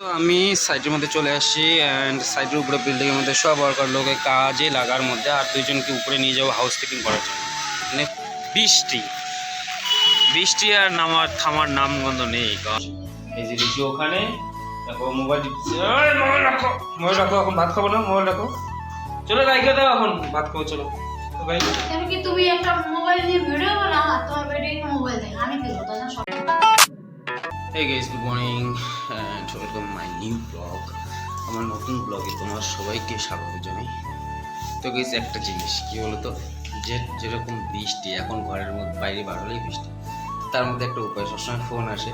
তো আমি সাইটের মধ্যে চলে আসছি অ্যান্ড সাইটের উপরে বিল্ডিংয়ের মধ্যে সব ওয়ার্কার লোকে কাজে লাগার মধ্যে আর দুইজনকে উপরে নিয়ে যাবো হাউস কিপিং করার জন্য। মানে বৃষ্টি বৃষ্টি আর থামার নামগন্ধ নেই। এই যে ঋষি ওখানে দেখো মোবাইল মোবাইল রাখো এখন ভাত খাবো না, মোবাইল রাখো, চলো রাইখে দাও এখন ভাত খাবো চলো। তো ভাই কি তুমি একটা মোবাইল নিয়ে ভিডিও বানাও, তোমার ভিডিও মোবাইল দেখো, আমি কি করব না সব। Hey guys, good morning and welcome my new vlog. আমার নতুন ব্লগে তোমার সবাইকে স্বাগত জানাই। তো গাইস একটা জিনিস কি বলতো, যেরকম বৃষ্টি এখন ঘরের মধ্যে বাইরে বার হলেই বৃষ্টি, তার মধ্যে একটা উপায় সবসময় ফোন আসে।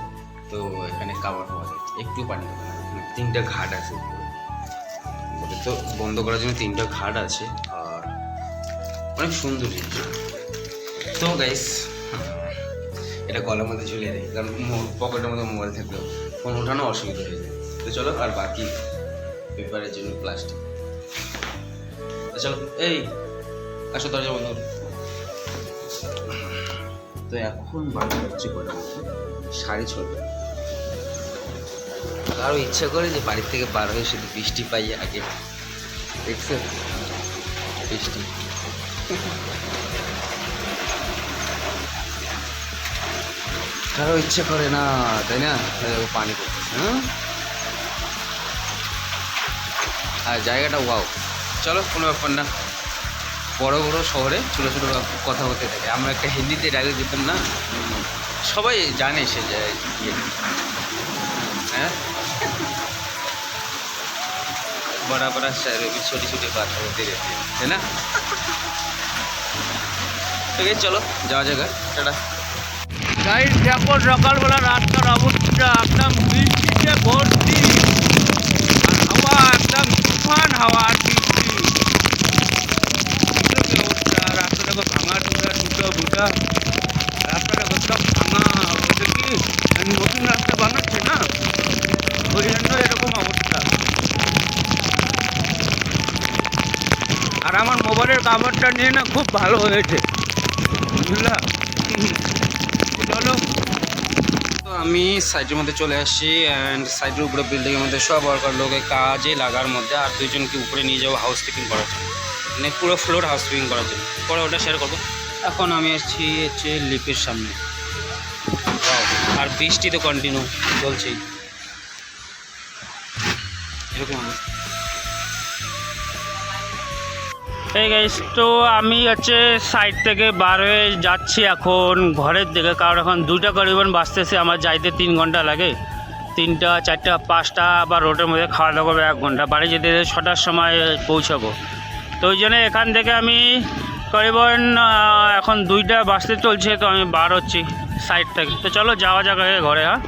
তো এখানে কাভার পাওয়া যায়, একটু পানি হবে না, এখানে 3টা ঘাট আছে উপরে, তো বন্ধ করার জন্য 3টা ঘাট আছে আর অনেক সুন্দর জিনিস। তো গাইস এটা গলার মধ্যে ঝুলিয়ে দেয়, কারণ পকেটের মধ্যে মোবাইল থাকলে ফোন ওঠানো অসুবিধা হয়ে যায়। তো চলো, আর বাকি পেপারের জন্য প্লাস্টিক। তো চলো, এই আসো দরজা বন্ধ। তো এখন বাড়ি হচ্ছে কটা মতো 6:30। কারো ইচ্ছা করে যে বাড়ির থেকে বার হয়ে শুধু বৃষ্টি পাই আগে, দেখছো বৃষ্টি। কারো ইচ্ছে করে না, তাই না? পানি পড়তেছে, হ্যাঁ। আর জায়গাটা ওয়াও। চলো, কোনো ব্যাপার না, বড় বড় শহরে ছোটো ছোটো কথা হতে থাকে। আমরা একটা হিন্দিতে ডায়লগ দিতাম না, সবাই জানে সে যায়, হ্যাঁ, বড়া বড়া ছোটি ছোটি কথা হতে रहते हैं, তাই না? ঠিক আছে, চলো যাওয়া জায়গা, টাটা। গাইস দেখো সকালবেলা রাস্তার অবস্থা একদম বৃষ্টিতে ভর্তি, আর হাওয়া একদম তুফান হাওয়া আর বৃষ্টি। অবস্থা রাস্তা দেখো ভাঙা টুটা বুটা, রাস্তা দেখো সব ভাঙা। বলছে কি নতুন রাস্তা বানাচ্ছে না, ওই জন্য এরকম অবস্থা। আর আমার মোবাইলের কাভারটা নিয়ে না খুব ভালো হয়েছে, বুঝলা? চলো, তো আমি সাইটের মধ্যে চলে আসছি অ্যান্ড সাইটের উপরে বিল্ডিংয়ের মধ্যে সব ওয়ার্কার লোকে কাজে লাগার মধ্যে আর দুইজনকে উপরে নিয়ে যাবো হাউস কিপিং করার জন্য, মানে পুরো ফ্লোর হাউস কিপিং করার জন্য। পরে ওটা শেয়ার করবো। এখন আমি আসছি হচ্ছে লিফটের সামনে, আর বৃষ্টি তো কন্টিনিউ চলছেই, এরকম অবস্থা। এই গাইস, তো আমি হচ্ছে সাইড থেকে বার হয়ে যাচ্ছি এখন ঘরের দিকে, কারণ এখন 2টা করিবন বাজতেছে, আমার যাইতে 3 ঘন্টা লাগে। 3টা 4টা 5টা আবার রোডের মধ্যে খাওয়া দাওয়া করবো 1 ঘন্টা, বাড়ি যেতে 6টার সময় পৌঁছাবো। তো ওই জন্য এখান থেকে আমি করিবন এখন 2টা বাজতে চলছে, তো আমি বার হচ্ছি সাইড থেকে। তো চলো যাওয়া যাক ঘরে। হ্যাঁ,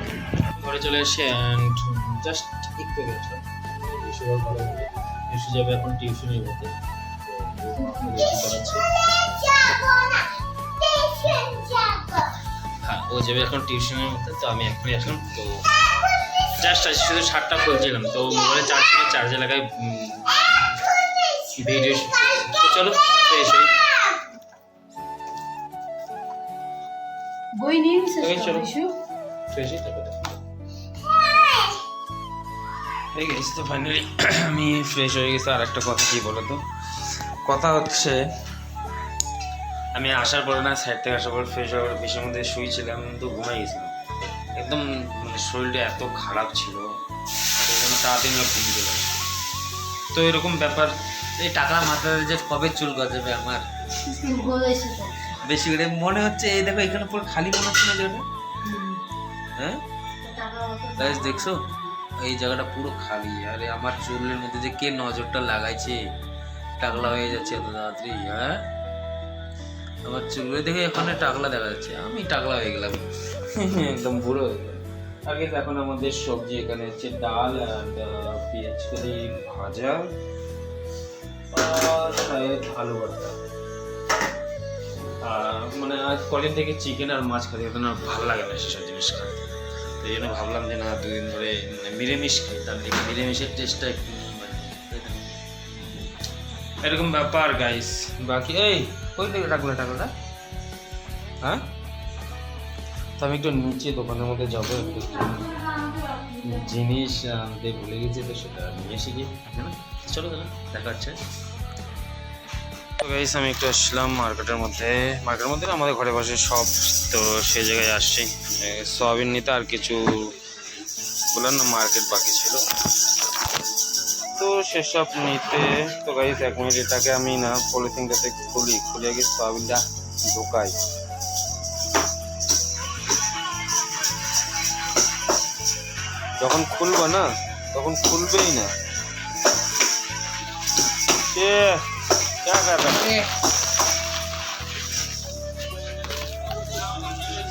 ঘরে চলে এসে অ্যান্ড জাস্ট একটু এসে যাবে এখন টিউশনের মধ্যে। হ্যাঁ, ও যাবে এখন টিউশনের মধ্যে, তো আমি এখনই আসলাম। তো জাস্ট শুধু শার্টটা খুলছিলাম, তো মোবাইলে চার্জে লাগাই ভিডিও। তো চলো ফ্রেশ হই। বই নিয়ে নিছিস চলো কিছু? ফ্রেশ হই তারপরে। এই গেছি তো ফাইনালি আমি ফ্রেশ হয়ে গেছি। আর একটা কথা কি বলো তো, কথা হচ্ছে আমি আসার পরে না, সাইড থেকে আসার পর ফ্রেশ হওয়ার বেশির মধ্যে শুয়েছিলাম, তো ঘুমাই গেছিলাম একদম, মানে শরীরটা এত খারাপ ছিল, সেই জন্য তাড়াতাড়ি ঘুম চলে আসে। তো এরকম ব্যাপার। এই টাকা মাথায় যে কবে চুল গজাবে আমার বলেছে তো। বেশি করে মনে হচ্ছে। এই দেখো এখানে পুরো খালি মনে হচ্ছে না জায়গাটা, হ্যাঁ গাইস দেখছো এই জায়গাটা পুরো খালি। আরে আমার চুলের মধ্যে যে কে নজরটা লাগাইছে, টাকলা হয়ে যাচ্ছে এত তাড়াতাড়ি। হ্যাঁ, আমার চুলে দেখে এখানে টাকলা দেখা যাচ্ছে, আমি টাকলা হয়ে গেলাম একদম বুড়ো হয়ে গেল। আগে এখন আমাদের সবজি এখানে হচ্ছে ডাল অ্যান্ড পেঁয়াজ কলি ভাজা আর শায়দ আলু ভর্তা। মানে আজ কদিন থেকে চিকেন আর মাছ খাতে না ভালো লাগে না সেসব জিনিস খাতে, তো এই জন্য ভাবলাম যে না 2 দিন ধরে মানে নিরামিষ খাই, তার দিকে নিরামিষের টেস্টটা একটু এরকম ব্যাপার গাইস। বাকি এই ওই থেকে টাকলাটা, হ্যাঁ, তো আমি একটু নিচে দোকানের মধ্যে যাবো একটু। জিনিস আনতে ভুলে গেছি, তো সেটা নিয়ে এসে গিয়ে না। চলো দাদা, দেখা হচ্ছে। তো গাইস আমি একটু আসলাম মার্কেটের মধ্যে না, আমাদের ঘরে বসে সব, তো সেই জায়গায় আসছি সোয়াবিন নিতে, আর কিছু বললাম না মার্কেট বাকি ছিল, তো সেসব নিতে। তো গাইস 1 মিনিট এটাকে আমি না পলিথিনটাতে খুলে গিয়ে সোয়াবিনটা ঢোকাই। যখন খুলবো না তখন খুলবেই না।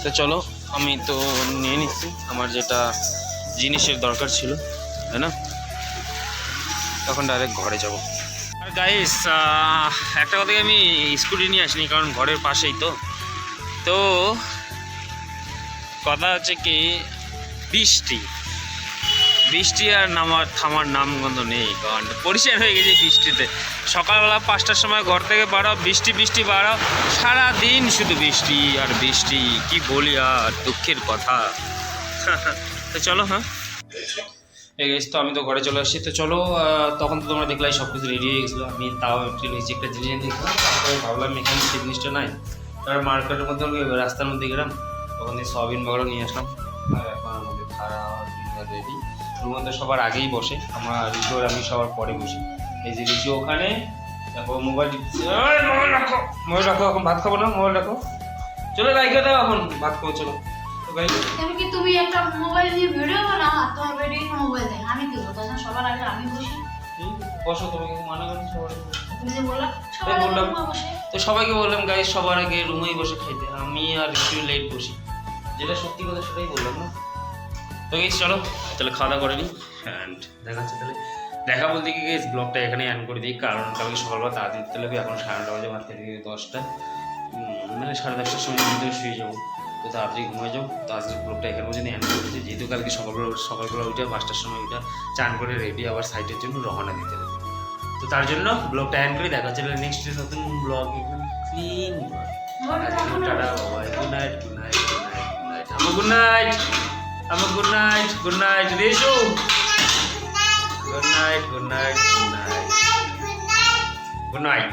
তো চলো আমি তো নিয়ে নিচ্ছি আমার যেটা জিনিসের দরকার ছিল, তাই না? তখন ডাইরেক্ট ঘরে যাব। আর গাইস একটা কথা, আমি স্কুটি নিয়ে আসিনি কারণ ঘরের পাশেই তো কথা হচ্ছে কি, বৃষ্টি আর থামার নামগন্ধ নেই, কারণ পরিষ্কার হয়ে গেছে বৃষ্টিতে। সকালবেলা 5টার সময় ঘর থেকে বাড়াও, বৃষ্টি বাড়াও, সারাদিন শুধু বৃষ্টি আর বৃষ্টি, কি বলি আর দুঃখের কথা। তো চলো, হ্যাঁ এই গেছি, তো আমি তো ঘরে চলে আসছি। তো চলো, তখন তো তোমরা দেখলাই সব কিছু রেডি হয়ে গেছিলো, আমি তাও একটু নিচে একটা জিনিস দেখলাম, তারপরে ভাবলাম এখানে সেই জিনিসটা নাই, তারপর মার্কেটের মধ্যে রাস্তার মধ্যে গেলাম, তখন এই সয়াবিন বাগারও নিয়ে আসলাম। আর এখন আমাদের খাওয়া রেডি। ওর মধ্যে সবার আগেই বসে, আমরা রিজু আর আমি সবার পরে বসি। এই যে রিজু ওখানে, তারপর মোবাইল রাখো, এখন ভাত খাবো না, মোবাইল রাখো, চলো রাইখে দাও, এখন ভাত খাবো, চলো। তো ভাই কেন কি তুমি একটা মোবাইল নিয়ে ভিডিও বানাও, তোমার বেটিকে মোবাইল দেখ, আমি কি করবো? তখন সবার আগে আমি বসি। বসো, তোমাকে মনে করেন সবার তুমি যে বললাম সবার তাই আগে বললাম। রুমে বসে। তো সবাইকে বললাম গাইস সবার আগে রুমেই বসে খাইতে, আমি আর একটু লেট বসি, যেটা সত্যি কথা সেটাই বললাম না। তো গাইস চলো তাহলে খাওয়া দাওয়া করে নিই, অ্যান্ড দেখা হচ্ছে তাহলে। দেখা বলতে কি গাইস ব্লগটা এখানেই এন্ড করে দিই, কারণ কালকে সকালবেলা তাড়াতাড়ি উঠতে লাগবে, এখন 9:30 বাজে, মাত্র 10টা, মানে 10:30টার সময় ভিতরে শুয়ে যাবো, তো তাড়াতাড়ি ঘুমিয়ে যাও। তো আজকের ব্লগটা এখানে পর্যন্ত এন্ড করে দিচ্ছি, যেহেতু কালকে সকালবেলা উঠে 5টার সময় উঠে চান করে রেডি আবার সাইডের জন্য রওনা দিতে হবে, তো তার জন্য ব্লগটা এন্ড করে দেখা হচ্ছে নেক্সট নতুন ব্লগ, ক্লিন টাটা Babai, good night good night Reshu, good night